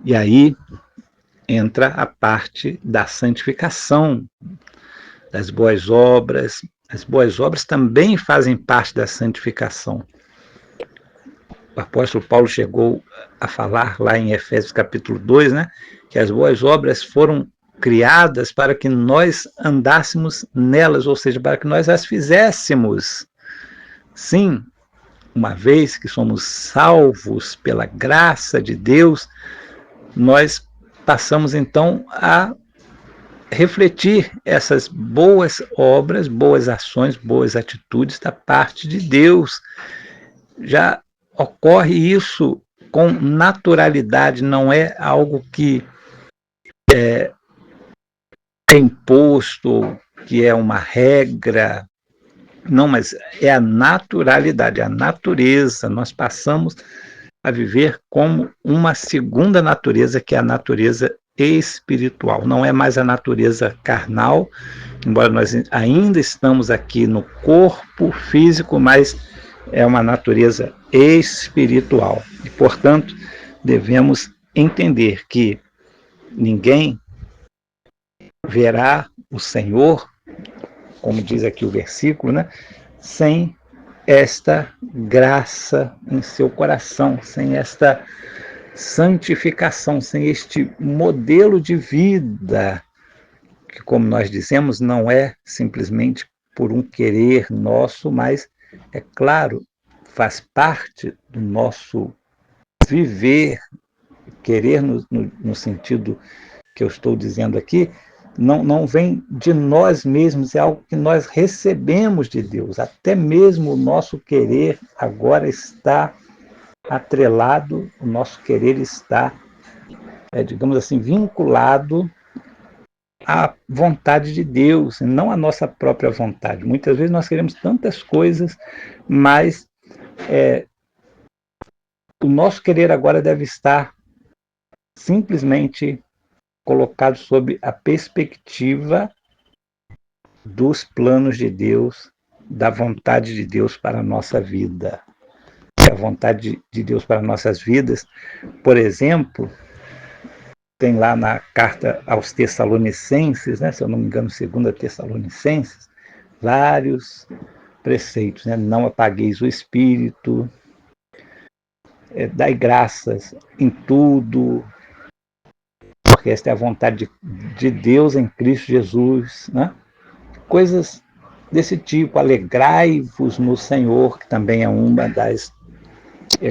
E aí entra a parte da santificação, das boas obras. As boas obras também fazem parte da santificação. O apóstolo Paulo chegou a falar lá em Efésios capítulo 2, né, que as boas obras foram criadas para que nós andássemos nelas, ou seja, para que nós as fizéssemos. Sim, uma vez que somos salvos pela graça de Deus, nós passamos então a refletir essas boas obras, boas ações, boas atitudes da parte de Deus. Já ocorre isso com naturalidade, não é algo que é imposto, que é uma regra. Não, mas é a naturalidade, a natureza. Nós passamos a viver como uma segunda natureza, que é a natureza espiritual. Não é mais a natureza carnal, embora nós ainda estamos aqui no corpo físico, mas é uma natureza espiritual. E, portanto, devemos entender que ninguém verá o Senhor, como diz aqui o versículo, né, sem esta graça em seu coração, sem esta santificação, sem este modelo de vida, que, como nós dizemos, não é simplesmente por um querer nosso, mas, é claro, faz parte do nosso viver, querer no sentido que eu estou dizendo aqui, não vem de nós mesmos, é algo que nós recebemos de Deus. Até mesmo o nosso querer agora está atrelado, o nosso querer está, digamos assim, vinculado à vontade de Deus, e não à nossa própria vontade. Muitas vezes nós queremos tantas coisas, mas o nosso querer agora deve estar simplesmente colocado sob a perspectiva dos planos de Deus, da vontade de Deus para a nossa vida. A vontade de Deus para nossas vidas, por exemplo, tem lá na carta aos Tessalonicenses, né, se eu não me engano, 2 Tessalonicenses, vários preceitos, né? Não apagueis o espírito, dai graças em tudo, porque esta é a vontade de Deus em Cristo Jesus, né? Coisas desse tipo, alegrai-vos no Senhor, que também é uma das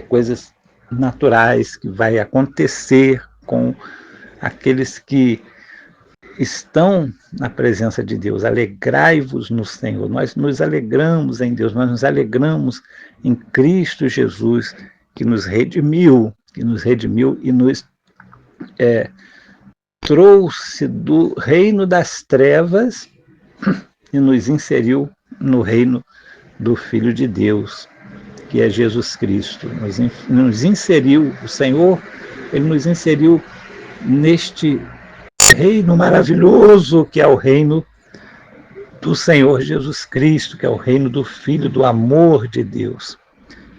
coisas naturais que vai acontecer com aqueles que estão na presença de Deus. Alegrai-vos no Senhor. Nós nos alegramos em Deus, nós nos alegramos em Cristo Jesus, que nos redimiu e nos trouxe do reino das trevas e nos inseriu no reino do Filho de Deus, que é Jesus Cristo. Nos inseriu, o Senhor, Ele nos inseriu neste reino maravilhoso, que é o reino do Senhor Jesus Cristo, que é o reino do Filho, do amor de Deus.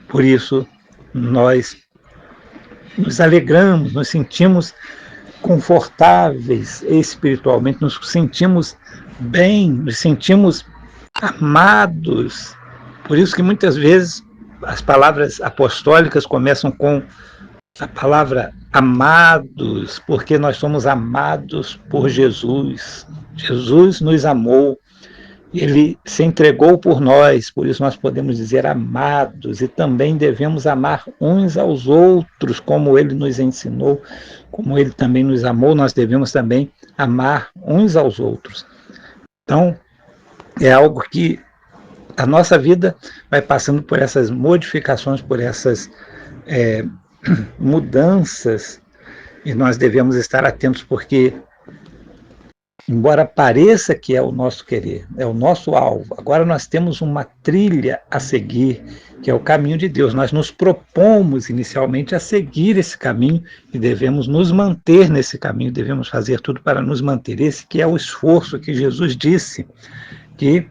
Por isso, nós nos alegramos, nos sentimos confortáveis espiritualmente, nos sentimos bem, nos sentimos amados. Por isso que muitas vezes as palavras apostólicas começam com a palavra amados, porque nós somos amados por Jesus. Jesus nos amou, Ele se entregou por nós, por isso nós podemos dizer amados, e também devemos amar uns aos outros, como Ele nos ensinou, como Ele também nos amou, nós devemos também amar uns aos outros. Então, é algo que a nossa vida vai passando por essas modificações, por essas mudanças, e nós devemos estar atentos, porque, embora pareça que é o nosso querer, é o nosso alvo, agora nós temos uma trilha a seguir, que é o caminho de Deus. Nós nos propomos inicialmente a seguir esse caminho e devemos nos manter nesse caminho, devemos fazer tudo para nos manter. Esse que é o esforço que Jesus disse, que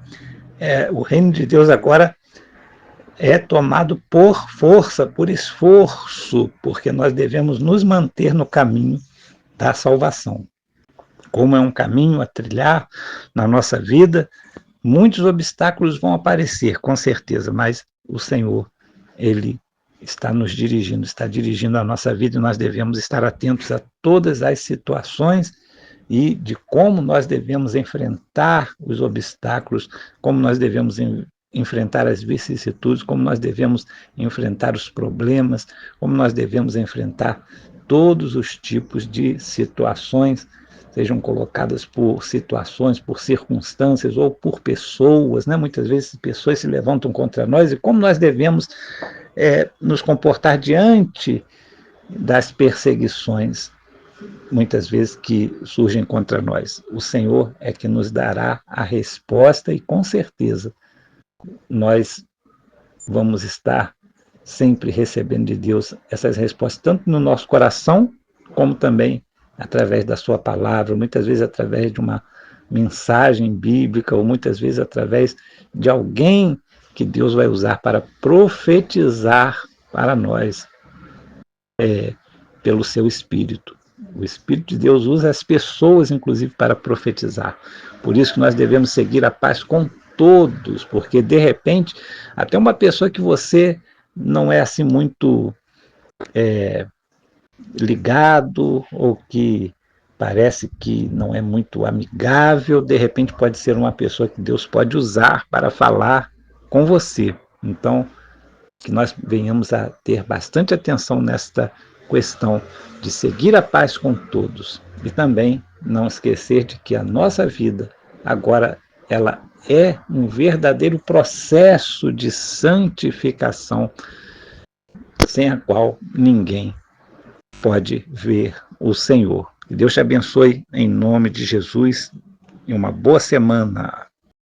o reino de Deus agora é tomado por força, por esforço, porque nós devemos nos manter no caminho da salvação. Como é um caminho a trilhar na nossa vida, muitos obstáculos vão aparecer, com certeza, mas o Senhor, Ele está nos dirigindo, está dirigindo a nossa vida, e nós devemos estar atentos a todas as situações e de como nós devemos enfrentar os obstáculos, como nós devemos enfrentar as vicissitudes, como nós devemos enfrentar os problemas, como nós devemos enfrentar todos os tipos de situações, sejam colocadas por situações, por circunstâncias ou por pessoas, né? Muitas vezes pessoas se levantam contra nós, e como nós devemos nos comportar diante das perseguições, muitas vezes, que surgem contra nós. O Senhor é que nos dará a resposta, e com certeza nós vamos estar sempre recebendo de Deus essas respostas, tanto no nosso coração, como também através da sua palavra, muitas vezes através de uma mensagem bíblica, ou muitas vezes através de alguém que Deus vai usar para profetizar para nós, pelo seu Espírito. O Espírito de Deus usa as pessoas, inclusive, para profetizar. Por isso que nós devemos seguir a paz com todos, porque, de repente, até uma pessoa que você não é assim muito ligado, ou que parece que não é muito amigável, de repente pode ser uma pessoa que Deus pode usar para falar com você. Então, que nós venhamos a ter bastante atenção nesta questão de seguir a paz com todos, e também não esquecer de que a nossa vida agora ela é um verdadeiro processo de santificação, sem a qual ninguém pode ver o Senhor. Que Deus te abençoe em nome de Jesus, e uma boa semana.